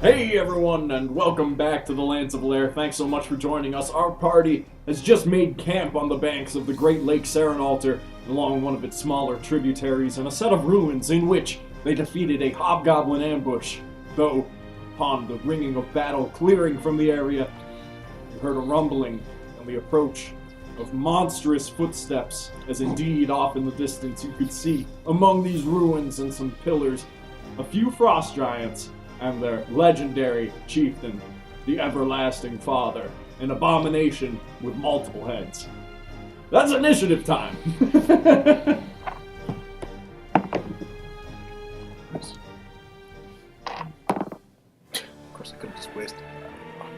Hey everyone, and welcome back to the lands of Alaire. Thanks so much for joining us. Our party has just made camp on the banks of the Great Lake Serenalter, along one of its smaller tributaries, in a set of ruins in which they defeated a hobgoblin ambush. Though, upon the ringing of battle clearing from the area, you heard a rumbling and the approach of monstrous footsteps, as indeed off in the distance you could see, among these ruins and some pillars, a few frost giants and their legendary chieftain, the Everlasting Father, an abomination with multiple heads. That's initiative time! Of course, I could have just wasted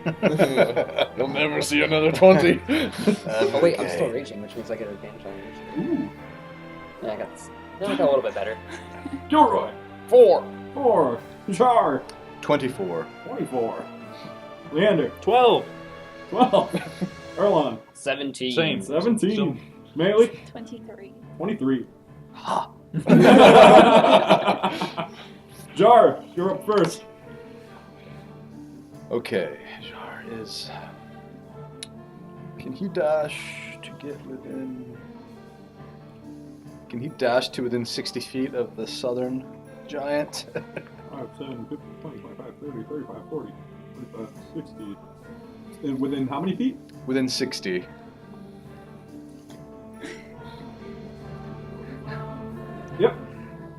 that. You'll never see another 20. Oh wait, I'm still raging, which means I get advantage on rage. Ooh. Yeah, I got this. Then I got a little bit better. Gilroy, 4. Jar, 24. 24. Leander, 12. 12. Erlon, 17. Same. 17. Melee, 23. 23. Ha! Jar, you're up first. Okay, Jar is... Can he dash to get within... Can he dash to within 60 feet of the southern giant? 5, 10, 15, 20, 25, 30, 35, 40, 45, 60. And within how many feet? Within 60. Yep.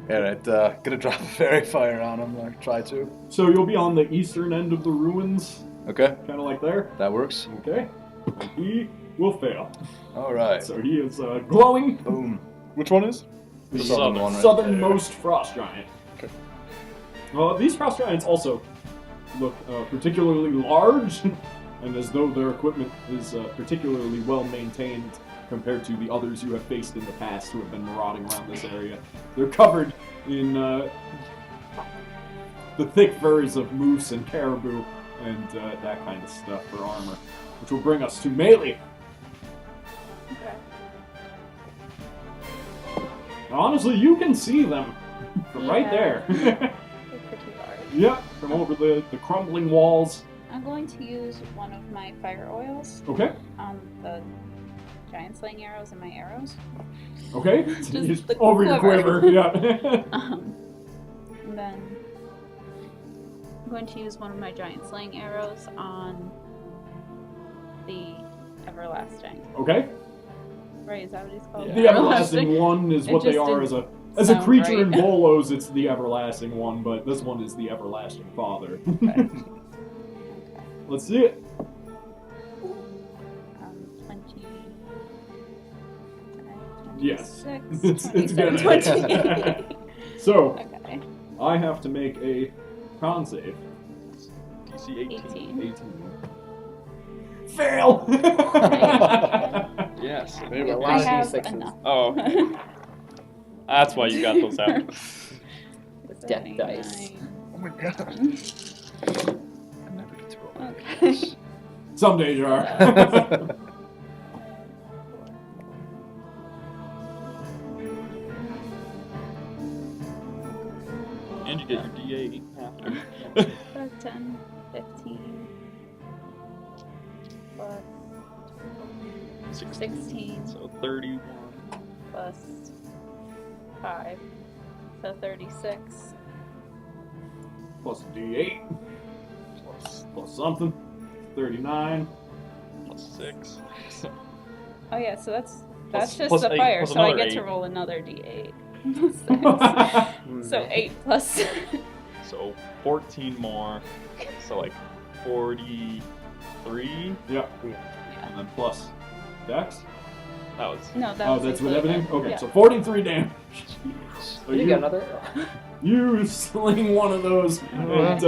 Alright, gonna drop a fairy fire on him, or try to. So you'll be on the eastern end of the ruins, Okay, kind of like there. that works. Okay. And he will fail. Alright, So he is glowing, boom. Which one is? The southern one right southernmost frost giant. Okay. These frost giants also look particularly large, and as though their equipment is particularly well maintained compared to the others you have faced in the past who have been marauding around this area. They're covered in the thick furs of moose and caribou and that kind of stuff for armor, which will bring us to melee. Okay. Now, honestly, you can see them from right there. They're pretty large. Yep, from over the crumbling walls. I'm going to use one of my fire oils Okay, on the giant slaying arrows and my arrows. okay. Just the over your quiver, yeah. And then I'm going to use one of my giant slaying arrows on the everlasting. Okay. Right, is that what he's called? Yeah. The everlasting one is It what they just are didn't as a sound creature right. in Bolos. It's the everlasting one, but this one is the everlasting father. Okay. Let's see it. 20. Yes. 26, It's good. 20. So Okay. I have to make a con save. DC 18. 18. 18. Fail. Yes. Yeah, They a were lot I of have D6s. enough. Oh, okay. That's why you got those out. Death dice. Oh my god. I never get to roll. Okay. Someday, Jar. And you get your D8 after. 5, 10, 15, plus 16, So 31. plus 5, so 36. Plus D8. Plus something. 39. Plus 6. Oh yeah, so that's Plus- just plus the 8, fire, plus so I another get to 8. roll another d8. Mm. So 8 plus. So 14 more. So like 43. Yeah. And then plus Dex. That was. No, that Oh, was that's with included. everything? Okay, Yeah. so 43 damage. So You got another arrow. you sling one of those, and it's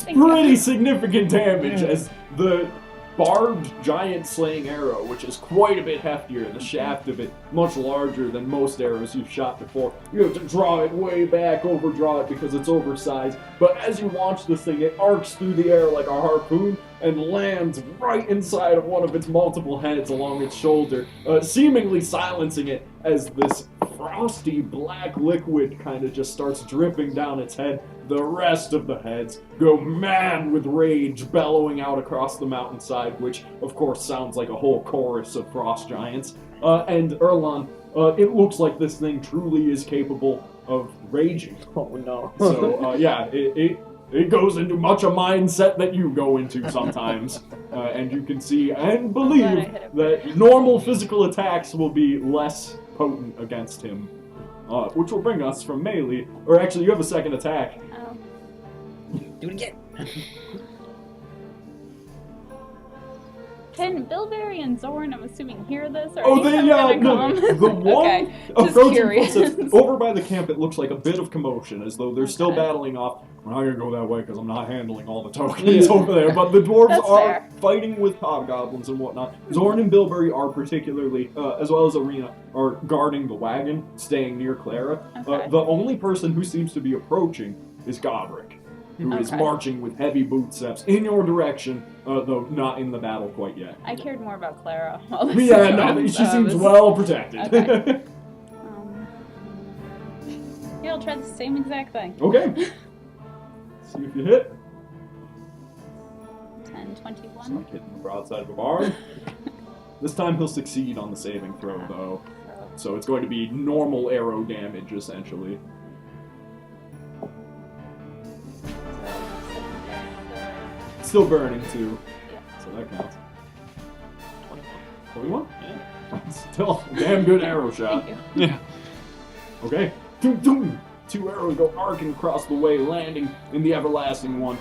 Thank pretty you. significant damage as the barbed giant slaying arrow, which is quite a bit heftier, the shaft of it much larger than most arrows you've shot before. You have to draw it way back, overdraw it because it's oversized. But as you launch this thing, it arcs through the air like a harpoon and lands right inside of one of its multiple heads along its shoulder, seemingly silencing it as this frosty black liquid kind of just starts dripping down its head. The rest of the heads go mad with rage, bellowing out across the mountainside, which of course sounds like a whole chorus of frost giants. And Erlon, it looks like this thing truly is capable of raging. Oh no. So yeah, it goes into much a mindset that you go into sometimes. And you can see and believe that normal physical attacks will be less potent against him. Which will bring us from melee, or actually you have a second attack. Oh. Do it again. Can Bilberry and Zorn, I'm assuming, hear this? Or Oh, are the one Okay, just approaching curious. footsteps over by the camp, it looks like a bit of commotion, as though they're still Okay. battling off. We're not gonna go that way because I'm not handling all the tokens over there. But the dwarves That's are fair. fighting with hobgoblins and whatnot. Zorn and Bilberry are particularly, as well as Arena, are guarding the wagon, staying near Clara. Okay. The only person who seems to be approaching is Godric, who is Okay. marching with heavy bootsteps in your direction, though not in the battle quite yet. I cared more about Clara. All this Yeah, time, no, she so seems this- well protected. Okay. Yeah, I'll try the same exact thing. Okay. See if you hit. 10, It's 21. not hitting the broadside of a barn. This time he'll succeed on the saving throw, though. So it's going to be normal arrow damage, essentially. It's still burning, too. So that counts. 21? Yeah. Still a damn good arrow shot. Thank you. Yeah. Okay. Doom, doom. 2 arrows go arcing across the way, landing in the everlasting one.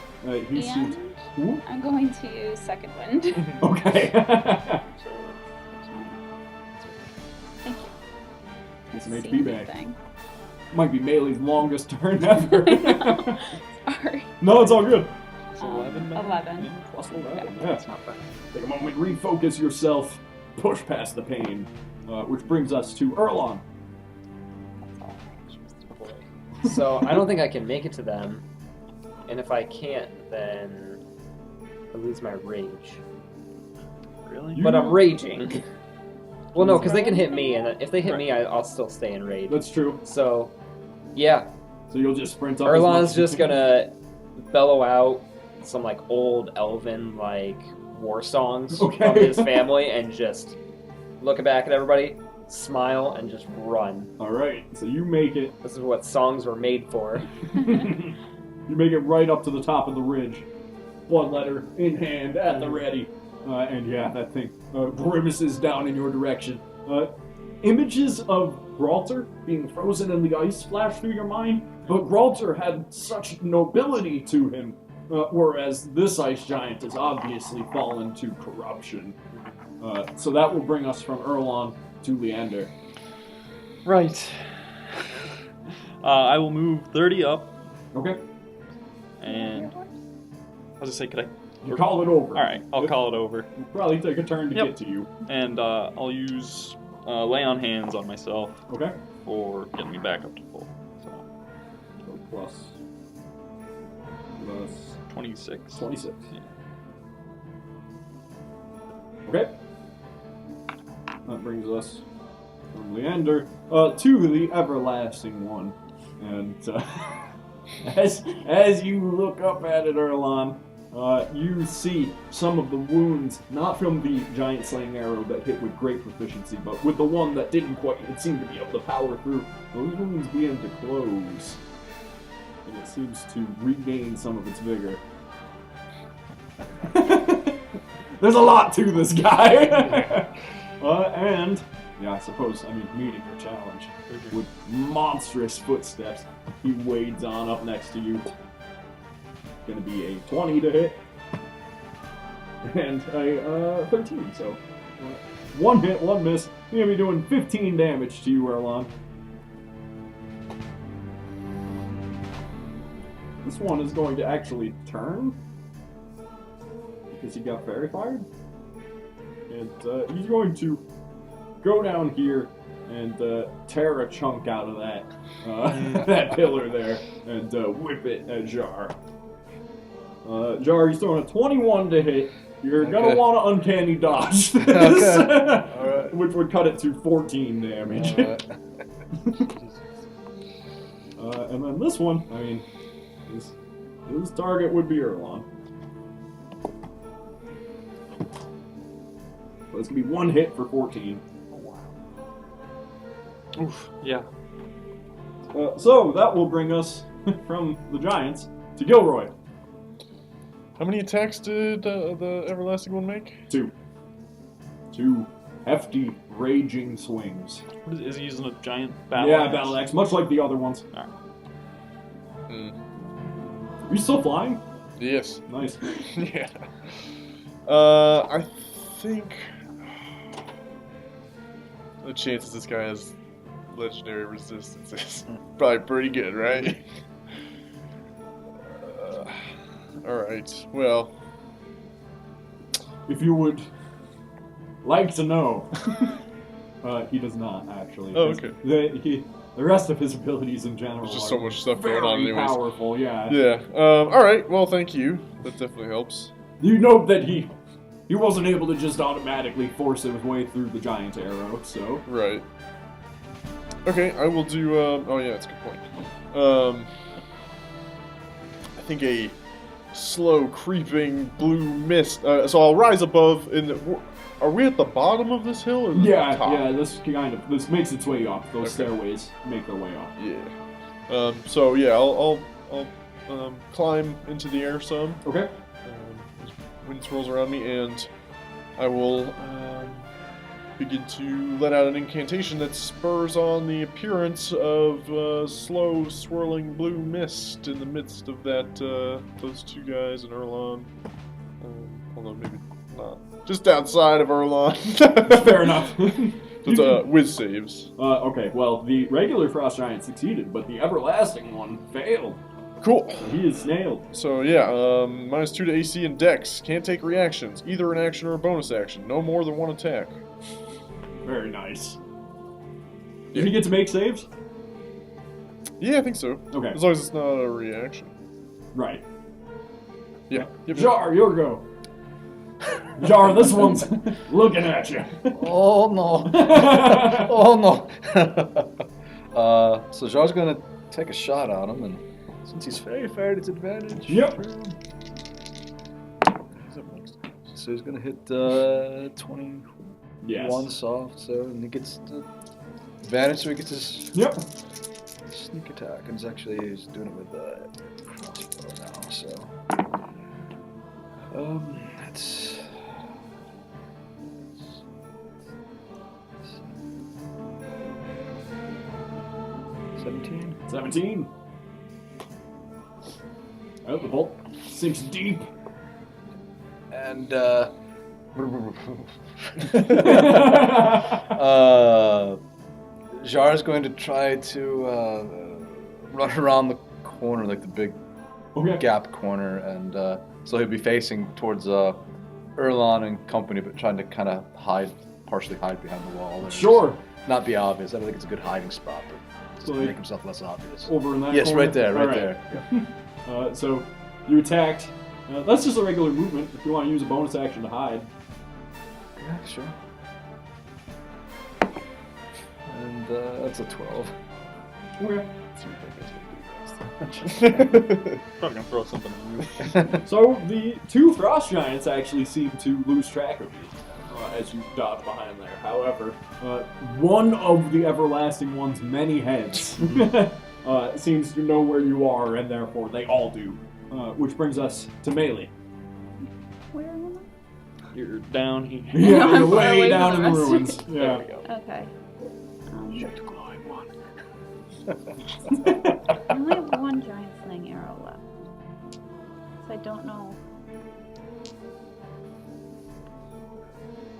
He shoots. And Ooh. I'm going to use Second Wind. Okay. Thank you. Get some Let's HP see back. anything. Might be Melee's longest turn ever. Sorry. No, it's all good. It's 11 now? 11. Yeah. Plus 11. Okay. Yeah. Take a moment, refocus yourself, push past the pain. Which brings us to Erlon. So I don't think I can make it to them, and if I can't, then I lose my rage. Really? But I'm raging. Well, no, because they can hit me, and if they hit me, I'll still stay in rage. That's true. So, yeah, So you'll just sprint up. as much Erlon's as you just can. gonna bellow out some like old elven like war songs Okay. from his family, and just look back at everybody, smile, and just run. All right. So you make it. This is what songs were made for. You make it right up to the top of the ridge. Bloodletter in hand, at the ready. And yeah, that thing grimaces down in your direction. Images of Gralter being frozen in the ice flash through your mind, but Gralter had such nobility to him, whereas this ice giant has obviously fallen to corruption. So that will bring us from Erlon to Leander. Right. I will move 30 up, Okay? and I was gonna say, could I? You call it over. All right, I'll call it over, It'll probably take a turn to Yep. get to you. and I'll use lay on hands on myself Okay? for getting me back up to full. So So plus 26. 26. Yeah. Okay. That brings us from Leander to the everlasting one. And as you look up at it, Erlon, you see some of the wounds, not from the giant slaying arrow that hit with great proficiency, but with the one that didn't quite, it seemed to be able to power through. Those wounds begin to close. And it seems to regain some of its vigor. There's a lot to this guy. And, yeah, I suppose, meeting your challenge. With monstrous footsteps, he wades on up next to you. Gonna be a 20 to hit. And a 13, so. One hit, one miss. He's gonna be doing 15 damage to you, Erlon. This one is going to actually turn. Because he got fairy fired. And he's going to go down here and tear a chunk out of that that pillar there and whip it at Jar. Jar, he's throwing a 21 to hit. You're gonna want to uncanny dodge this, Okay. Alright. which would cut it to 14 damage. And then this one, I mean, his target would be Erlon. So it's gonna be one hit for 14. Oh, wow. Oof, yeah. So that will bring us from the Giants to Gilroy. How many attacks did the Everlasting one make? 2 hefty, raging swings. Is he using a giant battle Yeah, axe? battle axe, much like the other ones. Alright. Are you still flying? Yes. Nice. Yeah. I think the chances this guy has legendary resistance is probably pretty good, right? Alright, well. If you would like to know, he does not actually. Oh, okay. The rest of his abilities in general There's just are so much stuff very going on anyways. powerful, yeah. Yeah. Alright, well, thank you. That definitely helps. You know that he wasn't able to just automatically force his way through the giant arrow, so. Right. Okay, I will do, oh yeah, that's a good point. I think a slow creeping blue mist, so I'll rise above, are we at the bottom of this hill or the top? Yeah, this makes its way up. Those Okay. stairways make their way up. Yeah. So yeah, I'll climb into the air some. Okay. As wind swirls around me, and I will begin to let out an incantation that spurs on the appearance of slow swirling blue mist in the midst of that those two guys and Erlon. Although maybe not. Just outside of Erlon. Fair enough. It's whiz saves. Okay, well, the regular frost giant succeeded, but the everlasting one failed. Cool. He is snailed. So yeah, -2 to AC and Dex. Can't take reactions, either an action or a bonus action. No more than one attack. Very nice. Did he get to make saves? Yeah, I think so. Okay. As long as it's not a reaction. Right. Yeah. Yep. Jar, your go. Jar, this one's looking at you. Oh no. Oh no. So Jar's gonna take a shot at him, and since he's fairy at its advantage. Yep. So he's gonna hit 21 Yes. soft, so and he gets the advantage, so he gets his Yep. sneak attack, and he's doing it with the crossbow now. So that's 17. 17. Oh, the bolt sinks deep. And Jar's going to try to run around the corner, like the big Okay. gap corner, and so he'll be facing towards Erlon and company, but trying to kind of partially hide behind the wall. There. Sure. Not be obvious. I don't think it's a good hiding spot, but just So to like- make himself less obvious. Over in that Yes, corner? right there, right All there. So you attacked. That's just a regular movement. If you want to use a bonus action to hide. Yeah, sure. And that's a 12. Okay. Probably gonna throw something at you. So the two frost giants actually seem to lose track of you as you dodge behind there. However, one of the everlasting one's many heads seems to know where you are, and therefore they all do. Which brings us to melee. Where am You're down here. Yeah, I'm far way away down from in the the rest. ruins. There Yeah. we go. I? Okay. Shoot the glowing one. I only have one giant sling arrow left. So I don't know.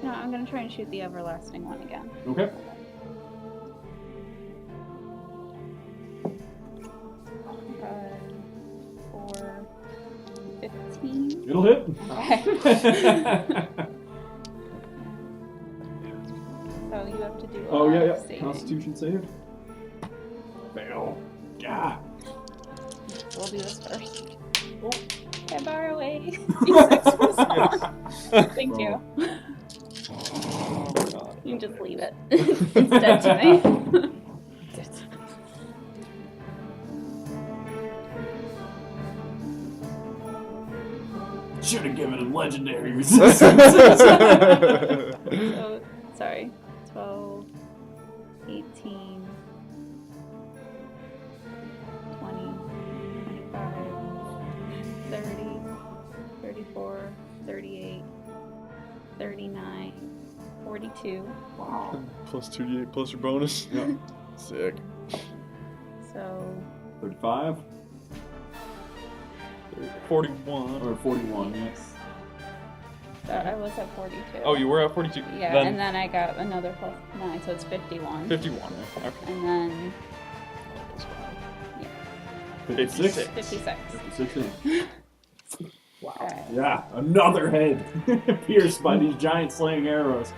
No, I'm gonna try and shoot the everlasting one again. Okay. For 15. It'll hit. Okay. So you have to do a Oh yeah. saving. Constitution save. Fail. Yeah. We'll do this first. Oh. Can I borrow away? Thank you. Oh, God. You can just leave it instead tonight. Should have given him legendary resistance. So, sorry. 12, 18, 20, 25, 30, 34, 38, 39, 42. Wow. Plus 2d8 plus your bonus. Yep. Sick. So, 35 41. or 41, yes. so I was at 42. Oh, you were at 42. Yeah, Then and then I got another plus 9, so it's 51. 51. Okay. And then 56? 56. 56. Wow. Alright. Yeah, another head pierced by these giant slaying arrows.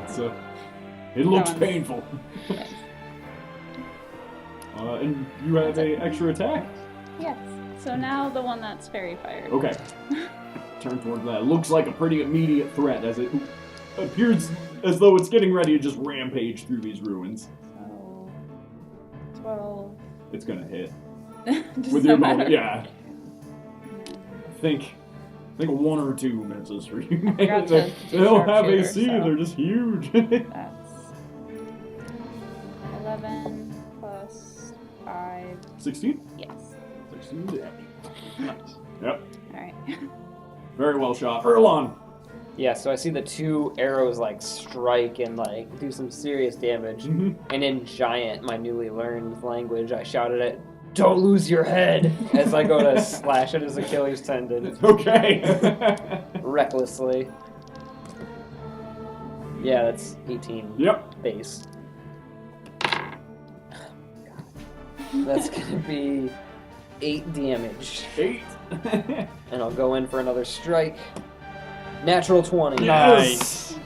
It's, it looks one's- painful. Yes. And you have a extra attack? Yes. So now the one that's fairy fired. Okay. Turn towards that. Looks like a pretty immediate threat as it appears as though it's getting ready to just rampage through these ruins. So 12. It's gonna hit. Just With no your matter. moment, yeah. I think a 1 or 2 misses for you. I got they the don't have sharpshooter, AC, so- they're just huge. That's 11 plus 5. 16? Yes. 16 damage. Nice. Yep. Alright. Very well shot. Erlon! Yeah, so I see the 2 arrows like strike and like do some serious damage. Mm-hmm. And in giant, my newly learned language, I shouted it, "Don't lose your head!" as I go to slash at his Achilles tendon Okay. recklessly. Yeah, that's 18 Yep. base. That's gonna be 8 damage. 8. And I'll go in for another strike. Natural 20. Nice.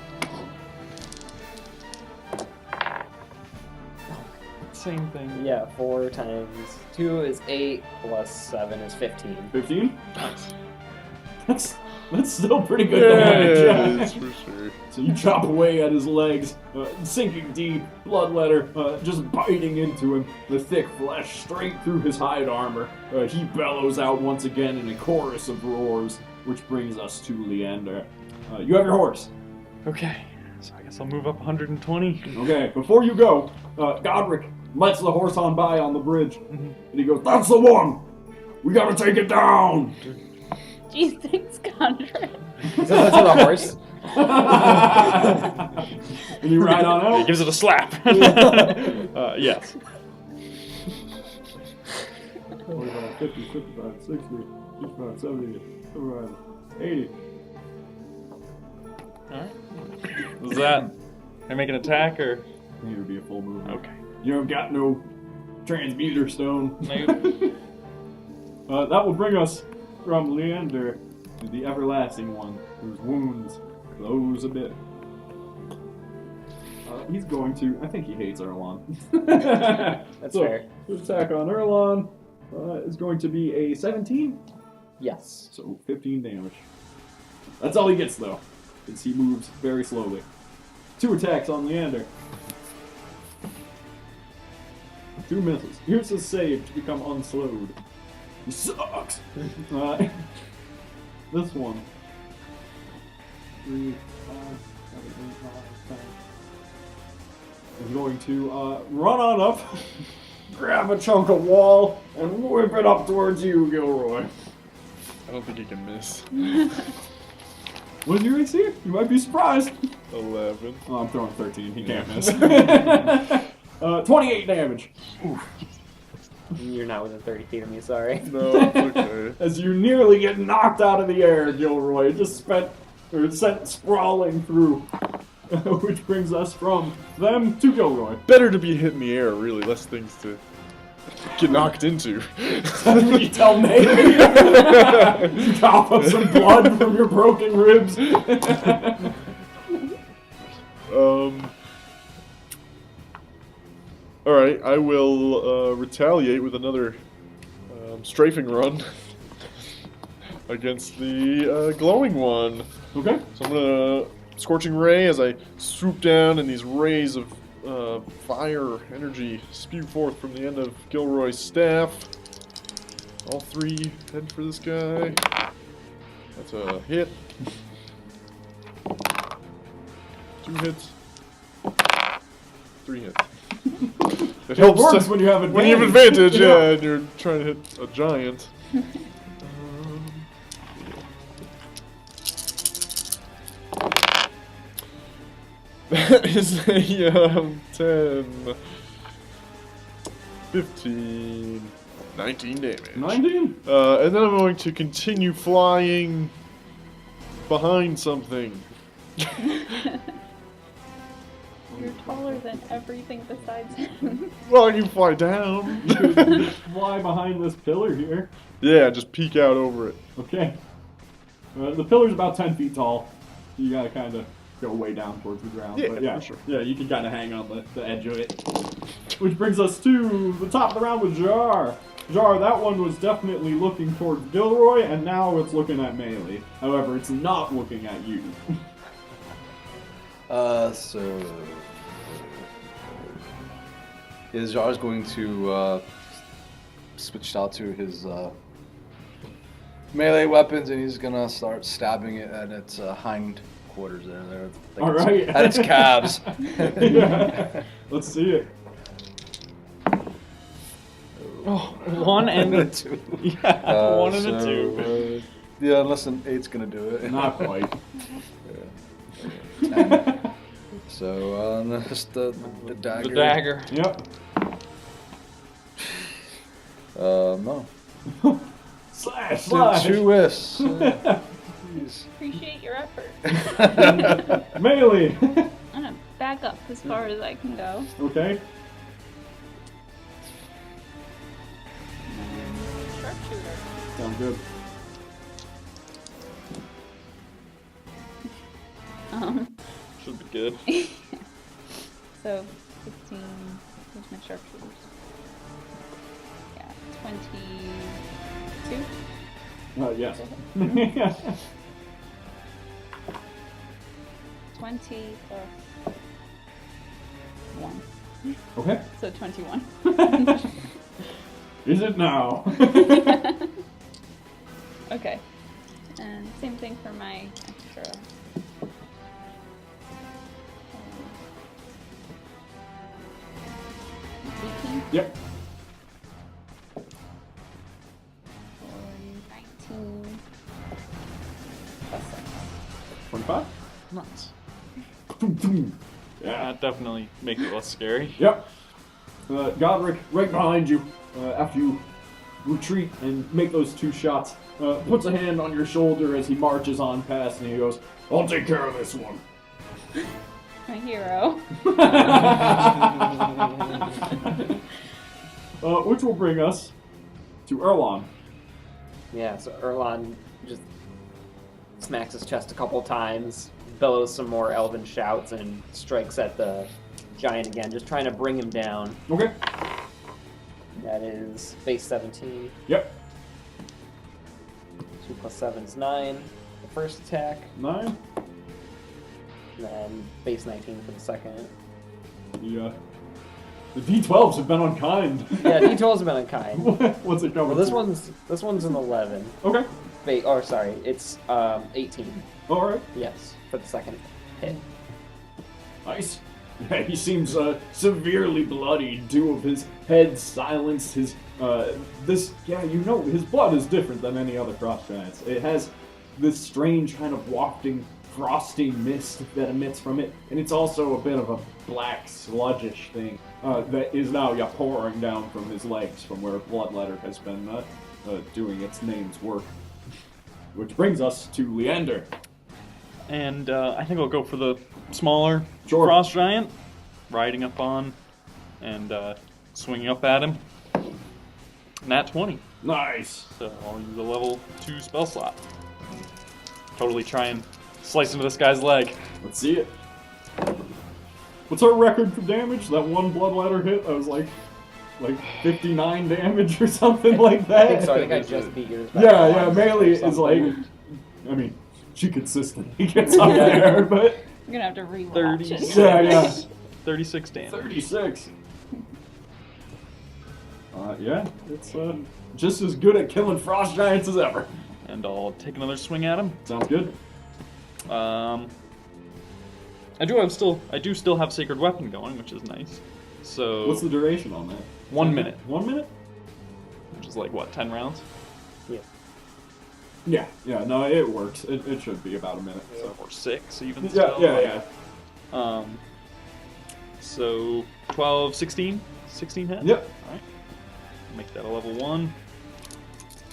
Same thing. Yeah, 4 times 2 is 8, plus 7 is 15. 15? Nice. That's still pretty good Yeah, damage. it Yeah. is for sure. So you chop away at his legs, sinking deep, bloodletter, just biting into him, the thick flesh straight through his hide armor. He bellows out once again in a chorus of roars, which brings us to Leander. You have your horse. Okay. So I guess I'll move up 120. Okay, before you go, Godric lets the horse on by on the bridge, and he goes, "That's the one! We gotta take it down!" Geez, thanks, Conrad. Is that to the horse? And you ride on He out? gives it a slap. Yes. 45, 50, 55, 60, 65, 70, 75, 80. Alright. Was that? Can I make an attack or? It would be a full movement. Okay. You don't got no transmuter stone. Nope. That will bring us from Leander to the everlasting one, whose wounds close a bit. He's going to. I think he hates Erlon. That's So, fair. his attack on Erlon is going to be a 17, Yes. so 15 damage. That's all he gets though, since he moves very slowly. 2 attacks on Leander. 2 misses. Here's his save to become unslowed. He sucks. This one. 3, 5, 7, 8, 9, 10. Is going to run on up, grab a chunk of wall, and whip it up towards you, Gilroy. I don't think he can miss. What's your AC? You might be surprised. 11. Oh, I'm throwing 13. He can't miss. 28 damage. You're not within 30 feet of me, sorry. No, it's okay. As you nearly get knocked out of the air, Gilroy, just sent sprawling through. Which brings us from them to Gilroy. Better to be hit in the air, really. Less things to get knocked into. You tell me. Cough up some blood from your broken ribs. Alright, I will retaliate with another strafing run against the glowing one. Okay. So I'm gonna Scorching Ray as I swoop down and these rays of fire energy spew forth from the end of Gilroy's staff. All 3 head for this guy. That's a hit. 2 hits. 3 hits. It It works when you have advantage. when you have advantage, yeah, and you're trying to hit a giant. That is a 10, 15, 19 damage. 19? And then I'm going to continue flying behind something. You're taller than everything besides him. Well, I can fly down. Fly behind this pillar here. Yeah, just peek out over it. Okay. The pillar's about 10 feet tall. You gotta kind of go way down towards the ground. Yeah, but yeah, for sure. Yeah, you can kind of hang on the edge of it. Which brings us to the top of the round with Jar. Jar, that one was definitely looking towards Gilroy, and now it's looking at Melee. However, it's not looking at you. So Jar's going to switch out to his melee weapons, and he's gonna start stabbing it at its hind quarters there. Like All right. at its calves. Yeah. Let's see it. Oh, 1 and a 2. Yeah, 1 and a 2. Yeah, unless an 8's gonna do it. Not quite. 10. So just the dagger. The dagger. Yep. No. Slash, slash. 2 whiffs. Jeez. Appreciate your effort. Melee. I'm gonna back up as far as I can go. Okay. Sharpshooter. Sounds good. Should be good. So 15. Where's my sharpshooters? Yeah, 22. Yes. 20 plus 1. Okay. So 21. Is it now? Okay. And same thing for my extra. 18 Yep. or 19 plus 6. 25? Nice. Yeah. That definitely makes it less scary. Yep. Godric, right behind you, after you retreat and make those 2 shots, puts a hand on your shoulder as he marches on past, and he goes, "I'll take care of this one." My hero. Which will bring us to Erlon. Yeah, so Erlon just smacks his chest a couple times, bellows some more elven shouts, and strikes at the giant again, just trying to bring him down. Okay. That is base 17. Yep. 2 plus 7 is 9. The first attack, 9. and then base 19 for the second. The D12s have been unkind. Yeah, D12's have been unkind. What's it coming? Well, to? this one's an 11. Okay. Sorry, it's 18. All right. Yes, for the second hit. Nice. Yeah, he seems severely bloodied. 2 of his heads silenced. His his blood is different than any other cross giants. It has this strange kind of wafting, frosty mist that emits from it, and it's also a bit of a black, sludgish thing that is now pouring down from his legs, from where Bloodletter has been doing its name's work. Which brings us to Leander. And I think I'll go for the smaller Sure. frost giant, riding up on and swinging up at him. Nat 20. Nice. So I'll use a level 2 spell slot. Totally try and slice into this guy's leg. Let's see it. What's our record for damage? That one Bloodletter hit, I was like 59 damage or something like that. I think so. I think I just beat yours. by Yeah, one Melee or is something. I mean, she consistently gets up there, but I'm gonna have to rewatch 30. it. yeah. 36 damage. 36. Yeah, it's just as good at killing frost giants as ever. and I'll take another swing at him. Sounds good. I do still have Sacred Weapon going, which is nice. So What's the duration on that? 1 minute, 1 minute? which is like what, 10 rounds? Yeah. No, it works. It should be about a minute. So. Or 6 even. Yeah, still. yeah. So 12, 16? 16 hit? Yep. Alright. Make that a level 1.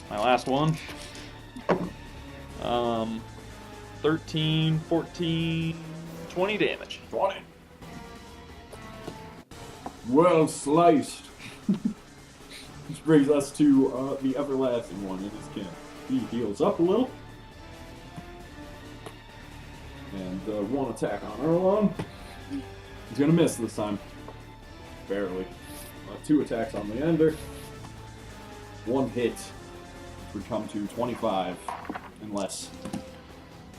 My last one. 13, 14, 20 damage. 20. Well sliced. Which brings us to the everlasting one in his camp. He heals up a little. And one attack on Erlon. He's gonna miss this time. Barely. 2 attacks on the ender. 1 hit. Would come to 25 and less.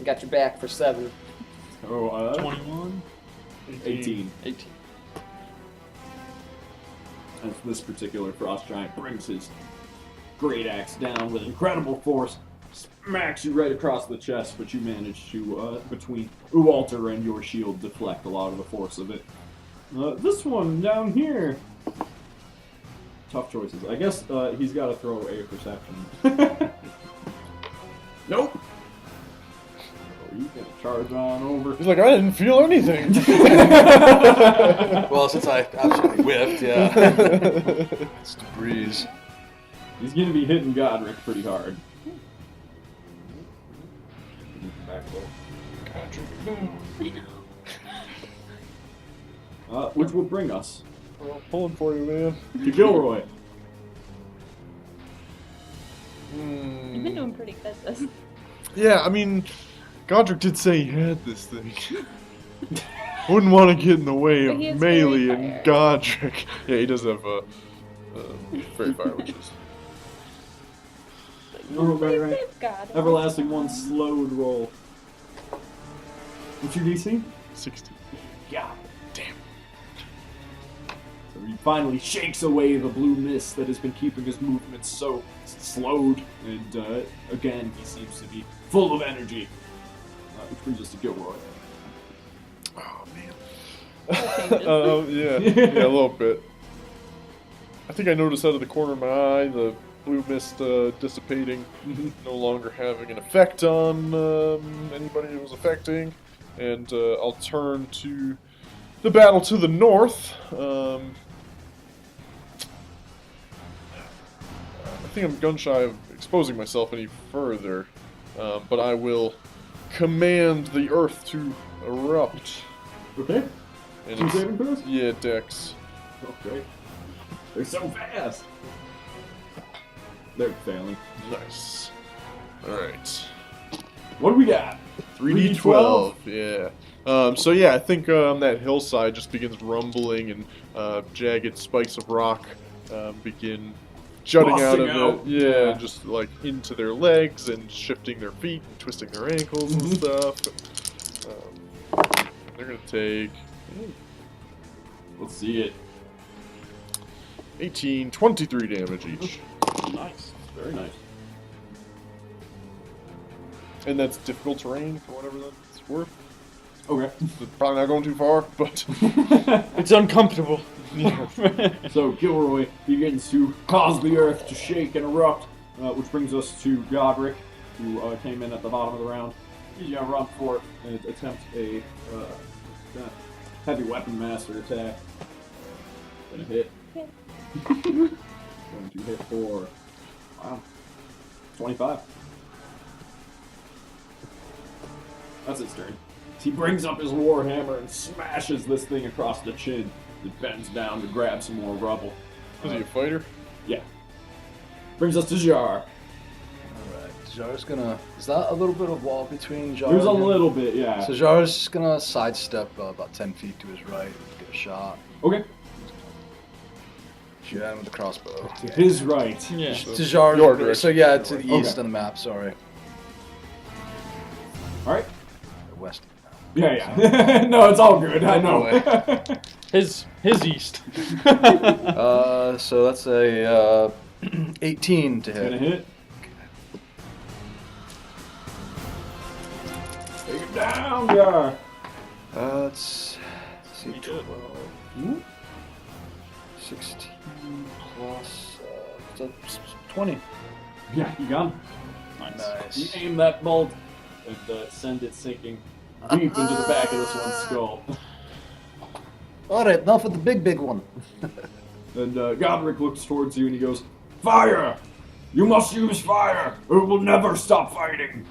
I got your back for 7. So, 21, 18. 18. As this particular frost giant brings his great axe down with incredible force, smacks you right across the chest, but you manage to, between Ualter and your shield, deflect a lot of the force of it. This one down here. Tough choices. I guess he's got to throw a perception. Nope. So he's gonna charge on over. He's like, I didn't feel anything. Well, since I absolutely whiffed, yeah. It's the breeze. He's gonna be hitting Godric pretty hard. Back a little. Which will bring us Well, pulling for you, man. to Gilroy. You've been doing pretty good this. Yeah, I mean, Godric did say he had this thing. Wouldn't want to get in the way But of he has Melee fairy and fire. Godric. Yeah, he does have fairy fire, which is... Right. God. Everlasting one slowed roll. What's your DC? 60. Yeah. Damn. So he finally shakes away the blue mist that has been keeping his movements so slowed, and again he seems to be full of energy. Which brings us to Gilroy. Oh, man. That changes. Yeah, a little bit. I think I noticed out of the corner of my eye the blue mist dissipating, no longer having an effect on anybody it was affecting, and I'll turn to the battle to the north. I think I'm gun shy of exposing myself any further, but I will command the earth to erupt. Okay. And Two it's- saving throws? Yeah, Dex. Okay. They're so fast. They're failing. Nice. Alright. What do we got? 3d12, yeah. So yeah, I think that hillside just begins rumbling, and jagged spikes of rock begin jutting out of Busting out. it. Yeah, just like into their legs and shifting their feet and twisting their ankles and stuff. They're gonna take Let's see it. 18, 23 damage each. Nice. Very nice. And that's difficult terrain for whatever that's worth. Okay. Probably not going too far, but It's uncomfortable. So Gilroy begins to cause the earth to shake and erupt, which brings us to Godric, who came in at the bottom of the round. He's gonna run for it and attempt a heavy weapon master attack. Gonna hit. Going to hit for 25. That's his turn. He brings up his warhammer and smashes this thing across the chin. It bends down to grab some more rubble. is he a fighter? Yeah. Brings us to Jar. Alright, Jar's gonna... Is that a little bit of wall between Jar There's a and him? little bit, yeah. So Jar's gonna sidestep about 10 feet to his right, get a shot. Okay. Shoot at him with the crossbow. His right. Yeah. To Jar, Your direction. so yeah, to the Okay. east on the map, sorry. Alright. West. Yeah, yeah. No, it's all good. I know. His east. So that's a 18 to Gonna hit. hit. down, Gar. Let's see, You good. 12, 16 plus 20. Yeah, you got him. Nice. You aim that bolt and send it sinking deep into the back of this one's skull. All right, now for the big one. And Godric looks towards you and he goes, "Fire! You must use fire, or we'll never stop fighting."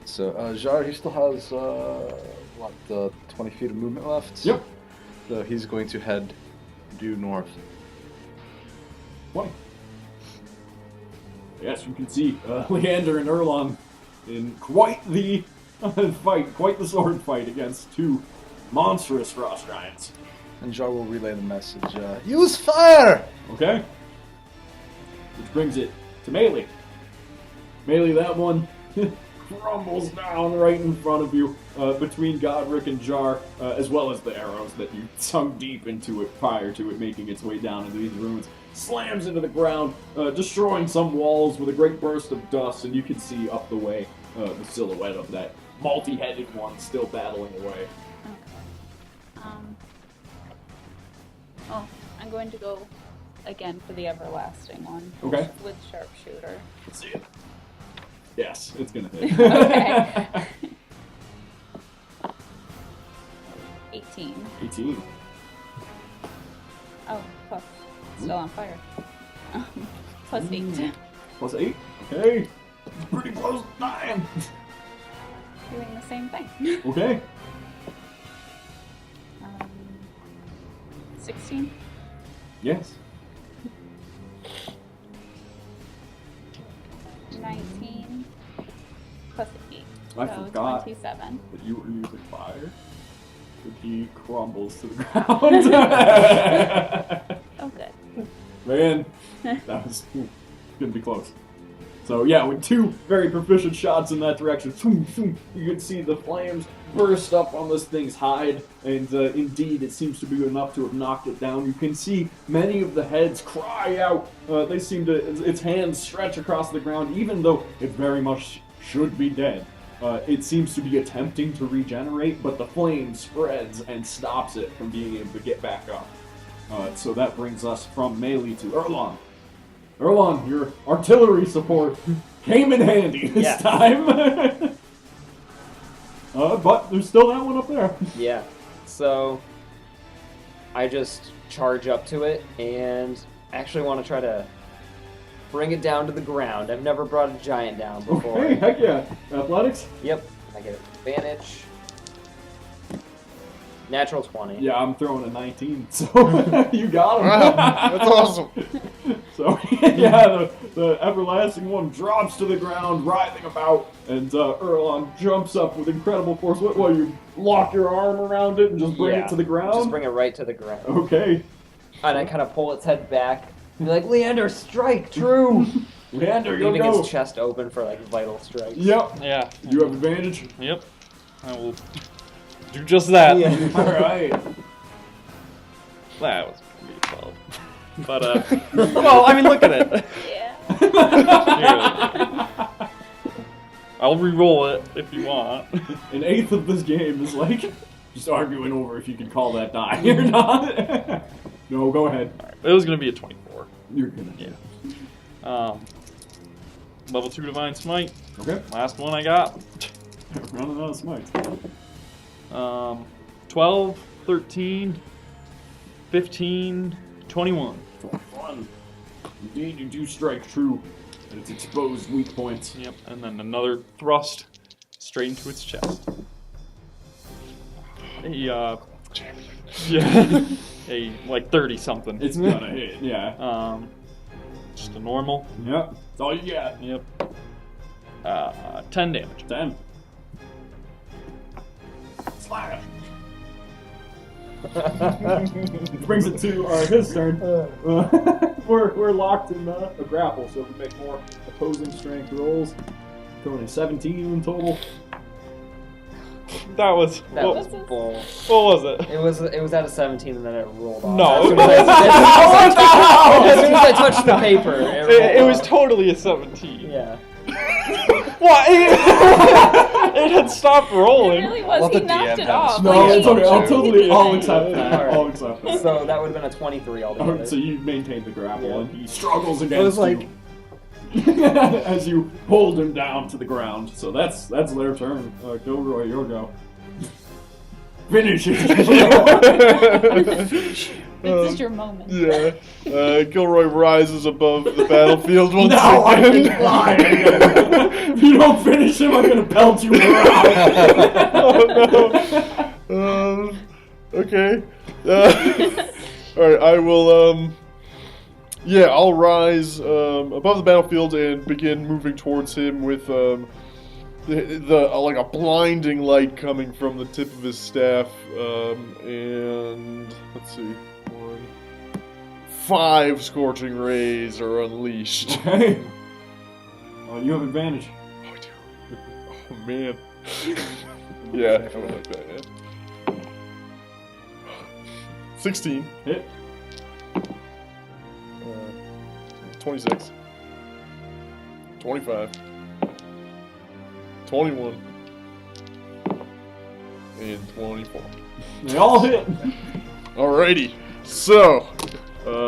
So, Jar, he still has, 20 feet of movement left? Yep. So he's going to head due north. 20. Yes, you can see Leander and Erlon in quite the fight, quite the sword fight against two monstrous frost giants. And Jar will relay the message, use fire! Okay? Which brings it to Melee. Melee, that one crumbles down right in front of you, between Godric and Jar, as well as the arrows that you sunk deep into it prior to it making its way down into these ruins. Slams into the ground, destroying some walls with a great burst of dust, and you can see up the way the silhouette of that multi-headed one still battling away. Okay. I'm going to go again for the everlasting one. Okay. With sharpshooter. Let's see it. Yes, it's gonna hit. Okay. 18. 18. Oh, plus. Still on fire. Plus 8. Plus 8. Okay. Pretty close to dying. Doing the same thing. Okay. 16. Yes. 19. Plus 8. I So forgot 27. that you were using fire. But he crumbles to the ground. Oh, good. Man, that was gonna be close. So yeah, with two very proficient shots in that direction, you can see the flames burst up on this thing's hide, and indeed it seems to be enough to have knocked it down. You can see many of the heads cry out. They seem to, its hands stretch across the ground, even though it very much should be dead. It seems to be attempting to regenerate, but the flame spreads and stops it from being able to get back up. So that brings us from Melee to Erlon. Erlon, your artillery support came in handy this time. But there's still that one up there. Yeah. So I just charge up to it and actually want to try to bring it down to the ground. I've never brought a giant down before. Okay, heck yeah. Athletics? Yep. I get advantage. Natural 20. Yeah, I'm throwing a 19, so you got him. Wow, that's awesome. So, yeah, the everlasting one drops to the ground, writhing about, and Erlon jumps up with incredible force. What, you lock your arm around it and just bring it to the ground? Just bring it right to the ground. Okay. And I kind of pull its head back and be like, Leander, strike true! Leander, you'll Leaving go. its chest open for like vital strikes. Yep. Yeah. You have advantage? Yep. I will do just that. Yeah. Alright. That was gonna be 12. But well, I mean, look at it. Yeah. Here. I'll re-roll it if you want. An eighth of this game is like just arguing over if you can call that die or not. No, go ahead. All right, it was gonna be a 24. You're gonna. Yeah. Level 2 Divine Smite. Okay. Last one I got. Running out of smites. 12, 13, 15, 21. Fun. Indeed, you do strike true at its exposed weak points. Yep, and then another thrust straight into its chest. Yeah, a like 30 something. It's gonna hit, yeah. Just a normal. Yep. That's all you got. Yep. 10 damage. 10. Slash. Brings it to his turn. We're locked in a grapple, so we make more opposing strength rolls. Going to 17 in total. That was bull. What was it? It was at a 17 and then it rolled off. No. As soon as I touched the paper, it was off. totally a 17. Yeah. What? It had stopped It rolling. really was. Let He the knocked DM it have off. his No, Like, it's he- okay. I'll accept that. Alright. I'll accept that. So that would have been a 23 altogether. Alright, so you maintain the grapple, Yeah. and he struggles It was against like, you as you hold him down to the ground. So that's their turn. Gilroy, your go. Finish it. This is your moment. Yeah. Gilroy rises above the battlefield once Now I again. can fly again. If you don't finish him, I'm gonna pelt you around. Oh no. Okay. Alright, I will, yeah, I'll rise above the battlefield and begin moving towards him with the like a blinding light coming from the tip of his staff. And let's see, 5 scorching rays are unleashed. Okay. You have advantage. Oh man. Yeah, I would like that. Yeah. 16. Hit. 26. 25. 21. And 24. They all hit. Alrighty. So,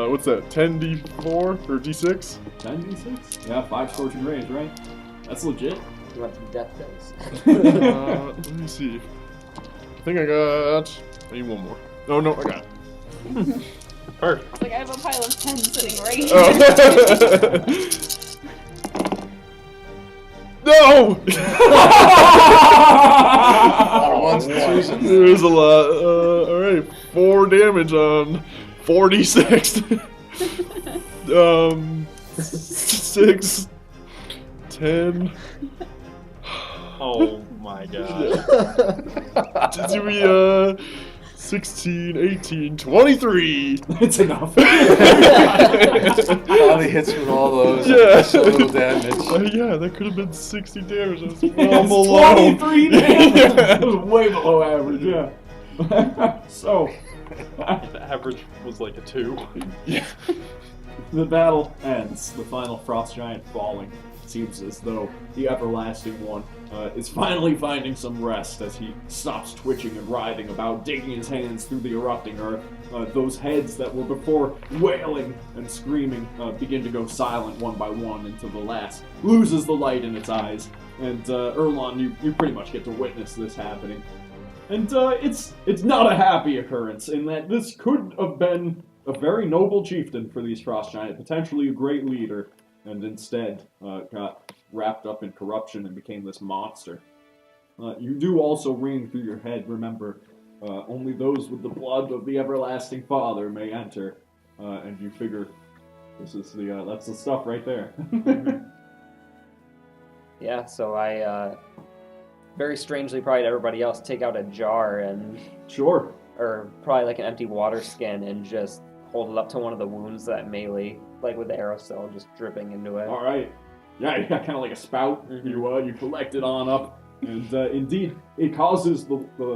what's that? 10d4 or d6? 10d6? Yeah, 5 scorching rays, right? That's legit. you want some death dice. Let me see. I think I got. I need one more. Oh no, I got it. Perfect. It's like I have a pile of 10 sitting right here. Oh. No! Ones and twos and There's a lot. Alright, 4 damage on 46. 6, 10. Oh my god. Did we, 16, 18, 23. It's enough. Probably hits with all those. Yeah. Just a little damage. Yeah, that could have been 60 damage. That's It's well below. 23 damage. Yeah. That was way below average, yeah. So, The average was like a 2. Yeah. the battle ends, the final frost giant falling. It seems as though the everlasting one is finally finding some rest as he stops twitching and writhing about, digging his hands through the erupting earth. Those heads that were before wailing and screaming begin to go silent one by one until the last loses the light in its eyes. And Erlon, you pretty much get to witness this happening. And it's not a happy occurrence in that this could have been a very noble chieftain for these frost giant, potentially a great leader, and instead got wrapped up in corruption and became this monster. You do also ring through your head, remember, only those with the blood of the everlasting Father may enter, and you figure this is that's the stuff right there. Yeah, so I, very strangely, probably to everybody else, take out a jar and, Sure. or probably like an empty water skin and just hold it up to one of the wounds that melee, like with the aerosol just dripping into it. All right. Yeah, you got kind of like a spout. You collect it on up, and indeed, it causes the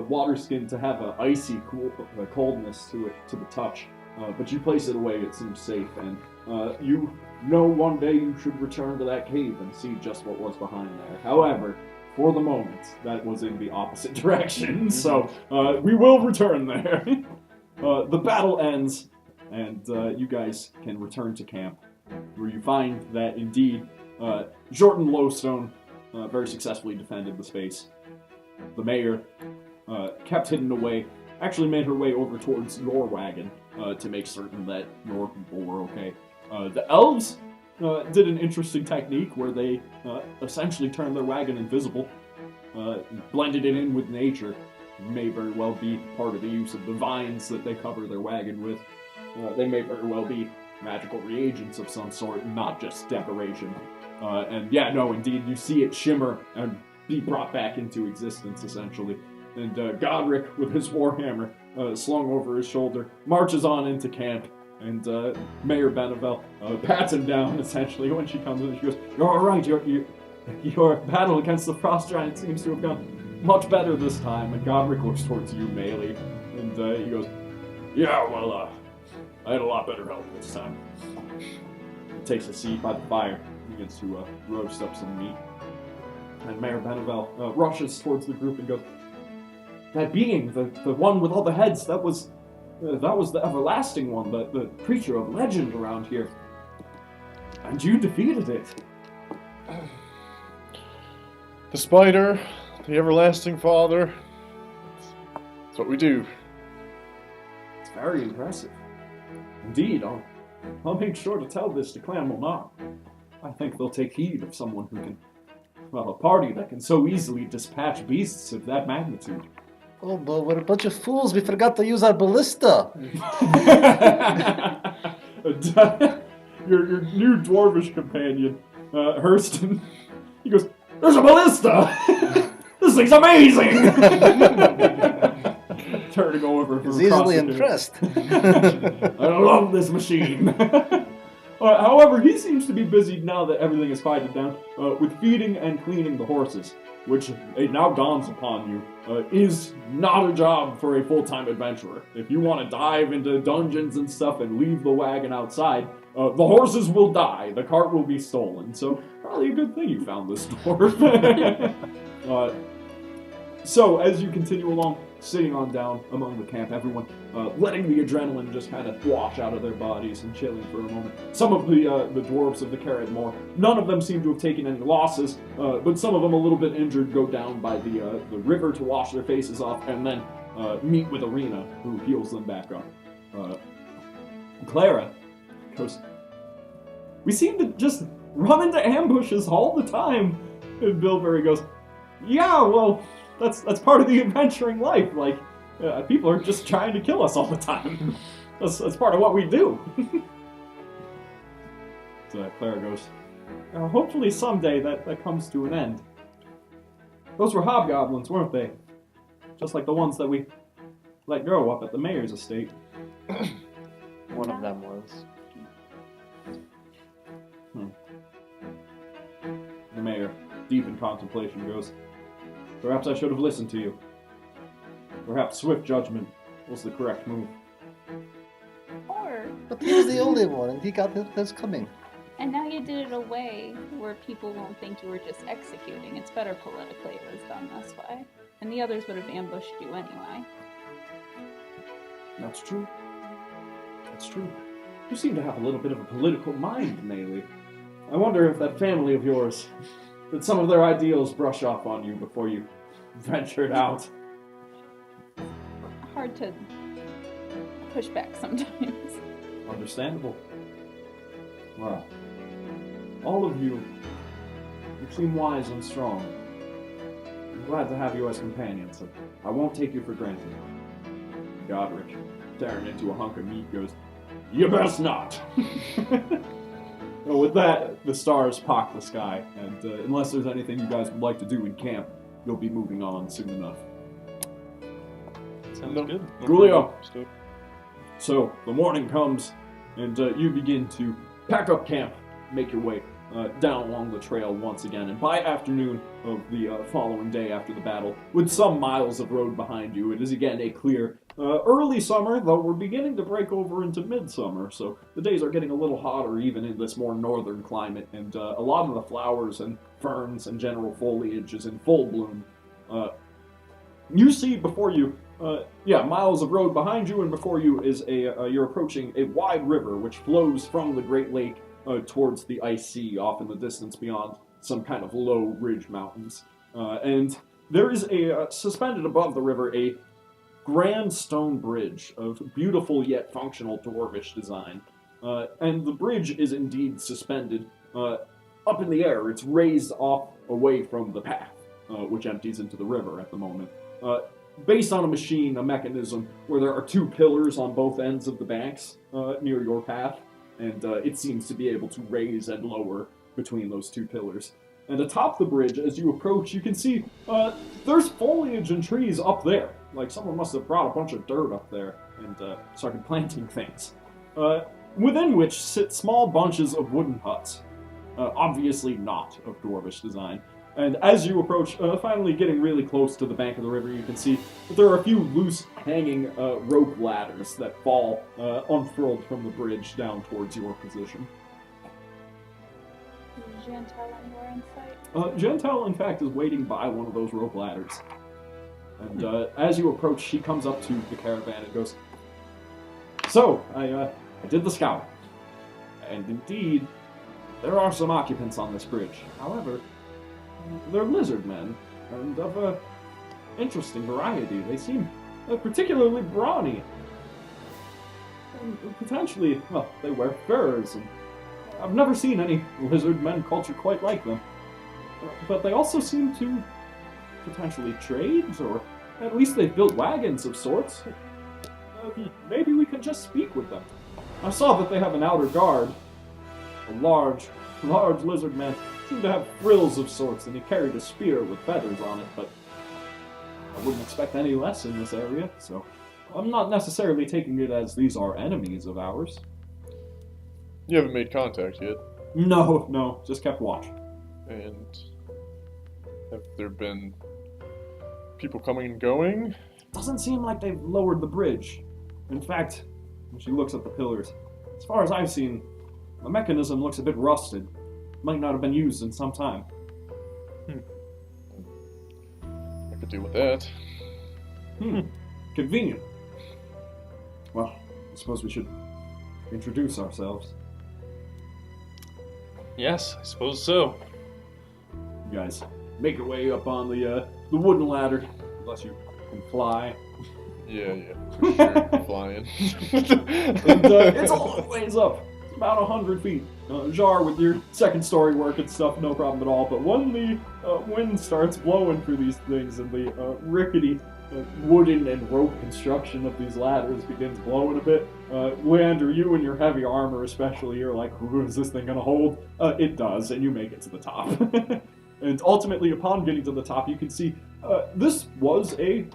water skin to have an icy coldness to it, to the touch. But you place it away; it seems safe, and you know one day you should return to that cave and see just what was behind there. However, for the moment, that was in the opposite direction, so we will return there. The battle ends, and you guys can return to camp, where you find that indeed Jordan Lowstone very successfully defended the space. The mayor kept hidden away, actually made her way over towards your wagon to make certain that your people were okay. The elves did an interesting technique where they essentially turned their wagon invisible, blended it in with nature. May very well be part of the use of the vines that they cover their wagon with. They may very well be magical reagents of some sort, not just decoration. And yeah, no, indeed, you see it shimmer and be brought back into existence, essentially. And Godric, with his warhammer slung over his shoulder, marches on into camp. And Mayor Benevel pats him down, essentially, when she comes in. She goes, "You're all right. Your battle against the frost giant seems to have gone much better this time." And Godric looks towards you, Melee, and he goes, "Yeah, well, I had a lot better help this time." He takes a seat by the fire, begins to roast up some meat. And Mayor Benevel rushes towards the group and goes, "That being, the one with all the heads, that was the everlasting one, the creature of legend around here. And you defeated it." The spider, the everlasting father. That's what we do. It's very impressive. Indeed, I'll make sure to tell this to Clan Monar. I think they'll take heed of someone who can, well, a party that can so easily dispatch beasts of that magnitude. Oh, but we're a bunch of fools. We forgot to use our ballista. your new dwarvish companion, Hurston, he goes, "There's a ballista! This thing's amazing!" Turning over from He's easily impressed. I love this machine. However, he seems to be busy now that everything is quieted down with feeding and cleaning the horses, which it now dawns upon you is not a job for a full-time adventurer. If you want to dive into dungeons and stuff and leave the wagon outside, the horses will die, the cart will be stolen. So probably a good thing you found this dwarf. So as you continue along, sitting on down among the camp, everyone letting the adrenaline just kind of wash out of their bodies and chilling for a moment. Some of the dwarves of the Caradmore, none of them seem to have taken any losses, but some of them a little bit injured go down by the river to wash their faces off and then meet with Arena, who heals them back up. Clara goes, "We seem to just run into ambushes all the time." And Bilberry goes, "Yeah, well, that's part of the adventuring life. Like, people are just trying to kill us all the time. That's part of what we do." So Clara goes, "Hopefully someday that comes to an end. Those were hobgoblins, weren't they? Just like the ones that we let go up at the mayor's estate." One of them was. The mayor, deep in contemplation, goes, "Perhaps I should have listened to you. Perhaps swift judgment was the correct move." Or, But he was the only one, and he got his coming. and now you did it a way where people won't think you were just executing. It's better politically it was done this way. And the others would have ambushed you anyway. That's true. That's true. You seem to have a little bit of a political mind, Maylee. I wonder if that family of yours, did some of their ideals brush off on you before you ventured out? Hard to push back sometimes. Understandable. Well, all of you seem wise and strong. I'm glad to have you as companions. I won't take you for granted. Godric, staring into a hunk of meat, goes, "You best not." Well, with that, the stars pock the sky, and unless there's anything you guys would like to do in camp, you'll be moving on soon enough. Sounds good. Julio. So the morning comes, and you begin to pack up camp, make your way down along the trail once again. And by afternoon of the following day after the battle, with some miles of road behind you, it is again a clear early summer, though we're beginning to break over into midsummer. So the days are getting a little hotter even in this more northern climate, and a lot of the flowers and ferns and general foliage is in full bloom. You see before you, miles of road behind you, and before you is you're approaching a wide river which flows from the Great Lake towards the ice sea off in the distance beyond some kind of low ridge mountains. And there is suspended above the river, a grand stone bridge of beautiful yet functional dwarvish design. And the bridge is indeed suspended up in the air. It's raised off away from the path, which empties into the river at the moment. Based on a mechanism where there are two pillars on both ends of the banks near your path, and it seems to be able to raise and lower between those two pillars. And atop the bridge, as you approach, you can see there's foliage and trees up there. Like someone must have brought a bunch of dirt up there and started planting things. Within which sit small bunches of wooden huts, obviously not of dwarvish design. And as you approach, finally getting really close to the bank of the river, you can see that there are a few loose hanging rope ladders that fall unfurled from the bridge down towards your position. Jantel anywhere in sight? Jantel, in fact, is waiting by one of those rope ladders. And as you approach, she comes up to the caravan and goes, "So, I did the scout. And indeed, there are some occupants on this bridge. However, they're lizardmen, and of a interesting variety. They seem particularly brawny. And potentially, well, they wear furs, and I've never seen any lizardmen culture quite like them. But they also seem to potentially trade, or at least they've built wagons of sorts. Maybe we could just speak with them. I saw that they have an outer guard. A large lizard man. Seemed to have frills of sorts, and he carried a spear with feathers on it, but I wouldn't expect any less in this area, so I'm not necessarily taking it as these are enemies of ours." You haven't made contact yet. No, just kept watch. And have there been people coming and going? Doesn't seem like they've lowered the bridge. In fact, when she looks at the pillars, as far as I've seen, the mechanism looks a bit rusted. Might not have been used in some time. I could deal with that. Convenient. Well, I suppose we should introduce ourselves. Yes, I suppose so. You guys make your way up on the wooden ladder, unless you can fly. Yeah, for sure. Flying. And, it's a long ways up. It's about 100 feet. Jar, with your second story work and stuff, no problem at all. But when the wind starts blowing through these things and the rickety wooden and rope construction of these ladders begins blowing a bit, Leander, you and your heavy armor especially, you're like, "Who is this thing going to hold?" It does, and you make it to the top. And ultimately, upon getting to the top, you can see this was a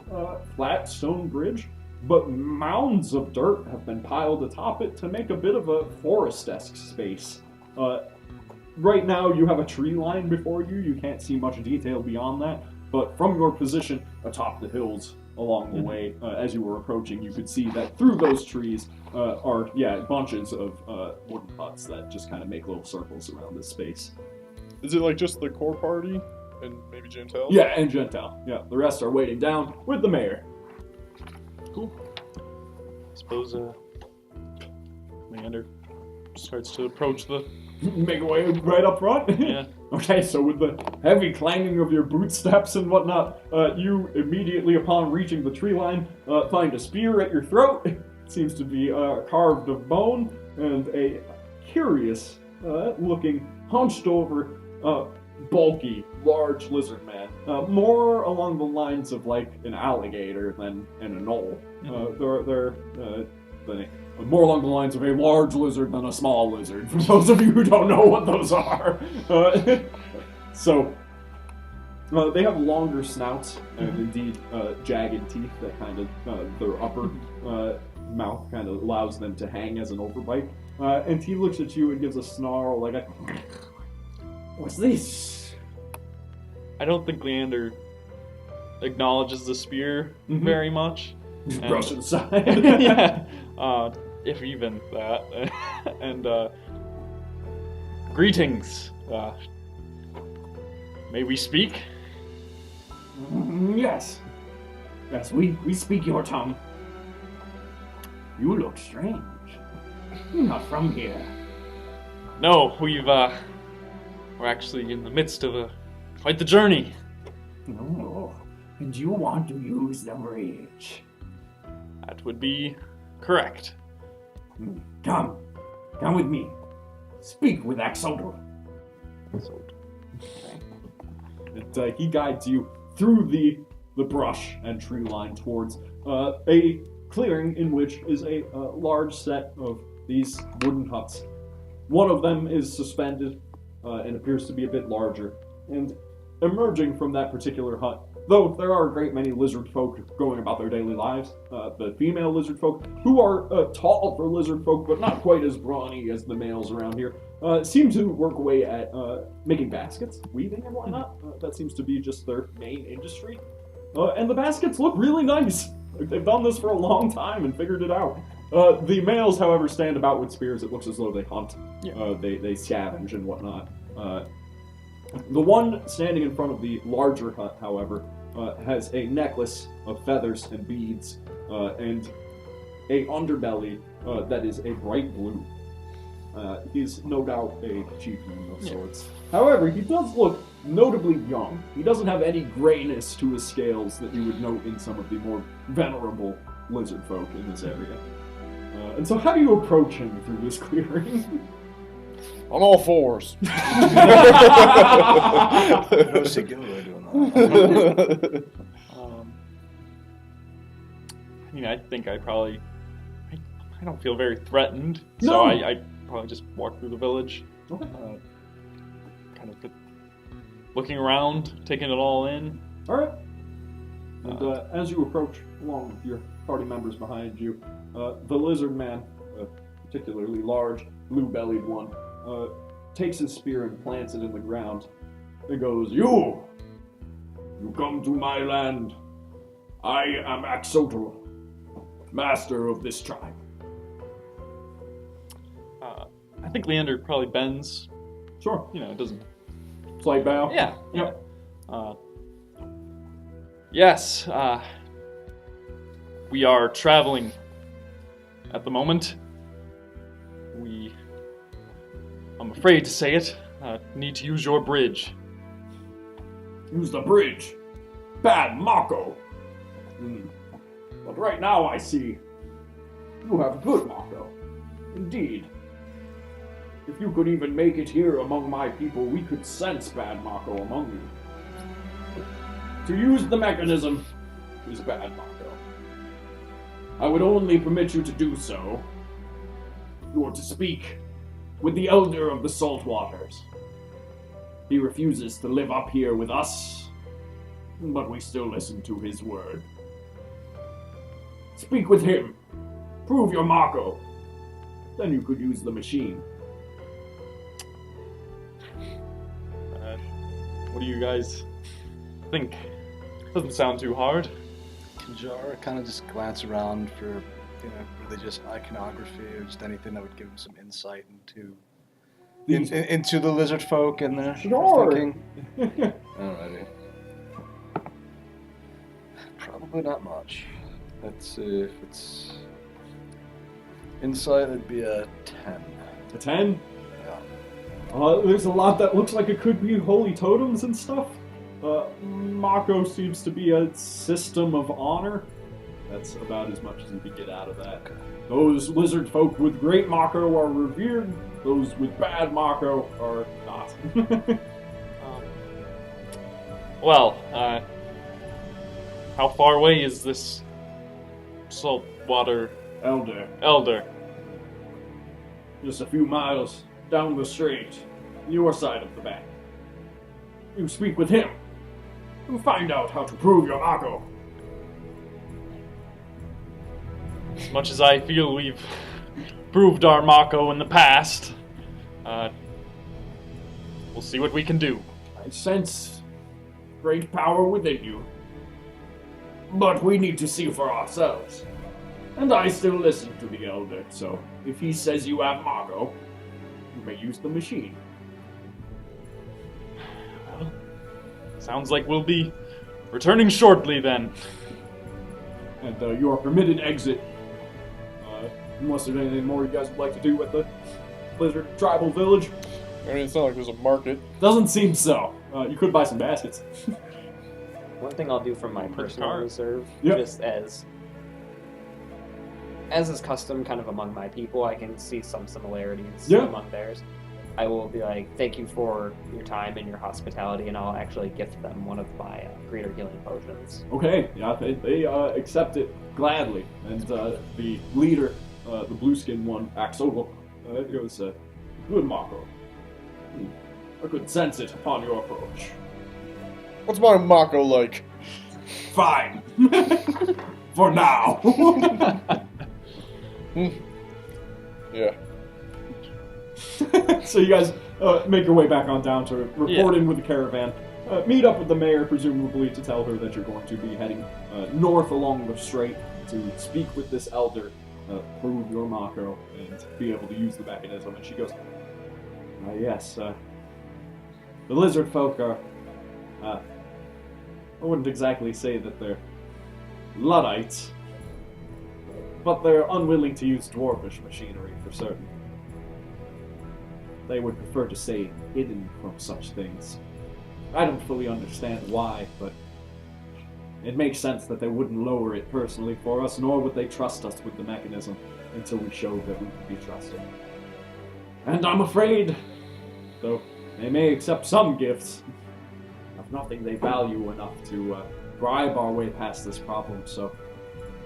flat stone bridge, but mounds of dirt have been piled atop it to make a bit of a forest-esque space. Right now, you have a tree line before you. You can't see much detail beyond that, but from your position atop the hills along the way, as you were approaching, you could see that through those trees are, bunches of wooden huts that just kind of make little circles around this space. Is it like just the core party and maybe Jantel? Yeah, and Jantel. Yeah, the rest are waiting down with the mayor. Cool. I suppose Leander starts to approach the... Make your way right up front? Yeah. Okay, so with the heavy clanging of your bootsteps and whatnot, you immediately, upon reaching the tree line, find a spear at your throat. It seems to be carved of bone, and a curious looking, hunched over, bulky, large lizard man. More along the lines of like an alligator than a gnoll. They're more along the lines of a large lizard than a small lizard, for those of you who don't know what those are. So, they have longer snouts and indeed jagged teeth that kind of, their upper mouth kind of allows them to hang as an overbite. And he looks at you and gives a snarl like a, "What's this?" I don't think Leander acknowledges the spear very much. Just brush it aside. Yeah. If even that. And greetings. May we speak? Yes. Yes, we speak your tongue. You look strange. You're not from here. No, we're actually in the midst of quite the journey. Oh, and you want to use the bridge? That would be correct. Come with me. Speak with Axolotl. He guides you through the brush and tree line towards a clearing in which is a large set of these wooden huts. One of them is suspended and appears to be a bit larger. And emerging from that particular hut, though there are a great many lizard folk going about their daily lives, the female lizard folk, who are tall for lizard folk, but not quite as brawny as the males around here, seem to work away at making baskets, weaving and whatnot. That seems to be just their main industry. And the baskets look really nice. They've done this for a long time and figured it out. The males, however, stand about with spears. It looks as though they hunt. Yeah. They scavenge and whatnot. The one standing in front of the larger hut, however, has a necklace of feathers and beads, and a underbelly that is a bright blue. He's no doubt a chieftain of sorts. However, he does look notably young. He doesn't have any grayness to his scales that you would note in some of the more venerable lizard folk in this area. And so how do you approach him through this clearing? On all fours. No singular doing that. I mean, I think I probably... I don't feel very threatened, No. so I probably just walk through the village. Okay. Kind of looking around, taking it all in. Alright. And as you approach, along with your party members behind you, the lizard man, a particularly large, blue-bellied one, takes his spear and plants it in the ground. It goes, You come to my land. I am Axotl, master of this tribe. I think Leander probably bends. Sure. You know, it doesn't... Slight bow. Yeah. Yep. Yes, we are traveling at the moment. I'm afraid to say it, need to use your bridge. Use the bridge. Bad Mako. But right now I see you have good Mako. Indeed. If you could even make it here among my people, we could sense bad Mako among you. To use the mechanism is bad Mako. I would only permit you to do so if you were to speak with the Elder of the Salt Waters. He refuses to live up here with us, but we still listen to his word. Speak with him. Prove your Mako. Then you could use the machine. What do you guys think? Doesn't sound too hard. Kajar kind of just glance around for, religious iconography or just anything that would give him some insight into into the lizard folk and their Sure. thinking. Alrighty. Probably not much. Let's see if it's insight. It'd be a 10. A 10? Yeah. There's a lot that looks like it could be holy totems and stuff. Mako seems to be a system of honor. That's about as much as you could get out of that. Those lizard folk with great Mako are revered. Those with bad Mako are not. How far away is this saltwater elder? Just a few miles down the strait, your side of the bank. You speak with him. You find out how to prove your Mako. As much as I feel we've proved our Mako in the past, we'll see what we can do. I sense great power within you. But we need to see for ourselves. And I still listen to the Elder, so if he says you have Mako, you may use the machine. Well, sounds like we'll be returning shortly then. And you are permitted exit. Unless there's anything more you guys would like to do with the Blizzard Tribal Village. I mean, it's not like there's a market. Doesn't seem so. You could buy some baskets. One thing I'll do from my personal car. reserve, Yep. just as is custom kind of among my people, I can see some similarities Yeah. among theirs. I will be like, thank you for your time and your hospitality, and I'll actually gift them one of my greater healing potions. Okay, yeah, they accept it gladly. And the leader, the blue-skinned one, Axotl, goes, good Mako. I could sense it upon your approach. What's my Mako like? Fine. For now. Yeah. So you guys make your way back on down to report Yeah. in with the caravan. Meet up with the mayor, presumably, to tell her that you're going to be heading north along the strait to speak with this elder, prove your Mako, and be able to use the mechanism. And she goes, yes, The lizard folk are, I wouldn't exactly say that they're Luddites, but they're unwilling to use dwarvish machinery for certain. They would prefer to stay hidden from such things. I don't fully understand why, but it makes sense that they wouldn't lower it personally for us, nor would they trust us with the mechanism until we showed that we could be trusted. And I'm afraid, though they may accept some gifts, of nothing they value enough to bribe our way past this problem, so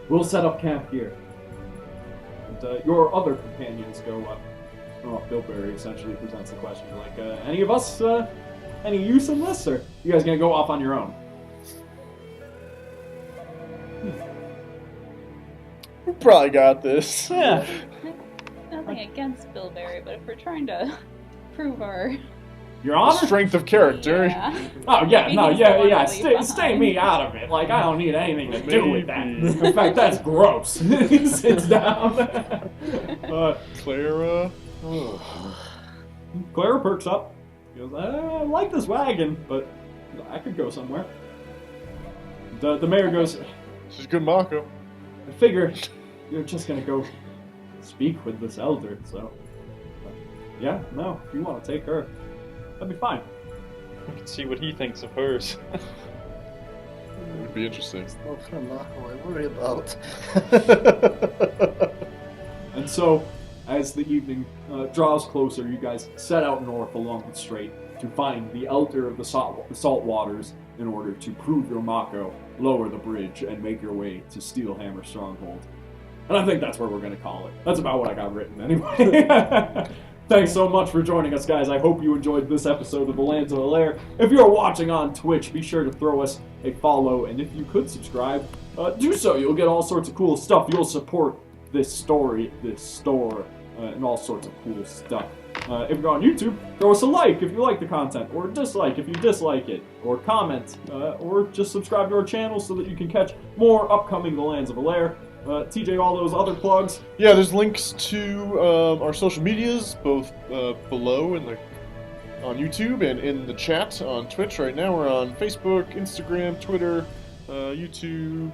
we'll set up camp here. And your other companions go up. Oh, Bilberry essentially presents the question, like, any of us, any use in this, or you guys gonna go off on your own? We probably got this. Yeah. Nothing against Bilberry, but if we're trying to prove our Your Honor? Strength of character. Yeah. Oh, yeah, Maybe no, he's the yeah, one yeah, to leave stay behind. me out of it. Like, I don't need anything to do with that. Maybe. In fact, that's gross. He sits down. Clara. Clara perks up. He goes, I like this wagon, but I could go somewhere. The mayor goes, She's good Mako. I figure you're just gonna go speak with this elder, so... yeah, no, if you want to take her, that'd be fine. We can see what he thinks of hers. It'd be interesting. Not for Mako, I worry about. And so, as the evening draws closer, you guys set out north along the strait to find the elder of the salt waters in order to prove your Mako, lower the bridge, and make your way to Steelhammer Stronghold. And I think that's where we're going to call it. That's about what I got written anyway. Thanks so much for joining us, guys. I hope you enjoyed this episode of The Lands of Alaire. If you're watching on Twitch, be sure to throw us a follow, and if you could subscribe, do so. You'll get all sorts of cool stuff. You'll support this story, this store, and all sorts of cool stuff. If you're on YouTube, throw us a like if you like the content, or dislike if you dislike it, or comment, or just subscribe to our channel so that you can catch more upcoming The Lands of Alaire. TJ, all those other plugs? Yeah, there's links to our social medias, both below in on YouTube and in the chat on Twitch. Right now we're on Facebook, Instagram, Twitter, YouTube.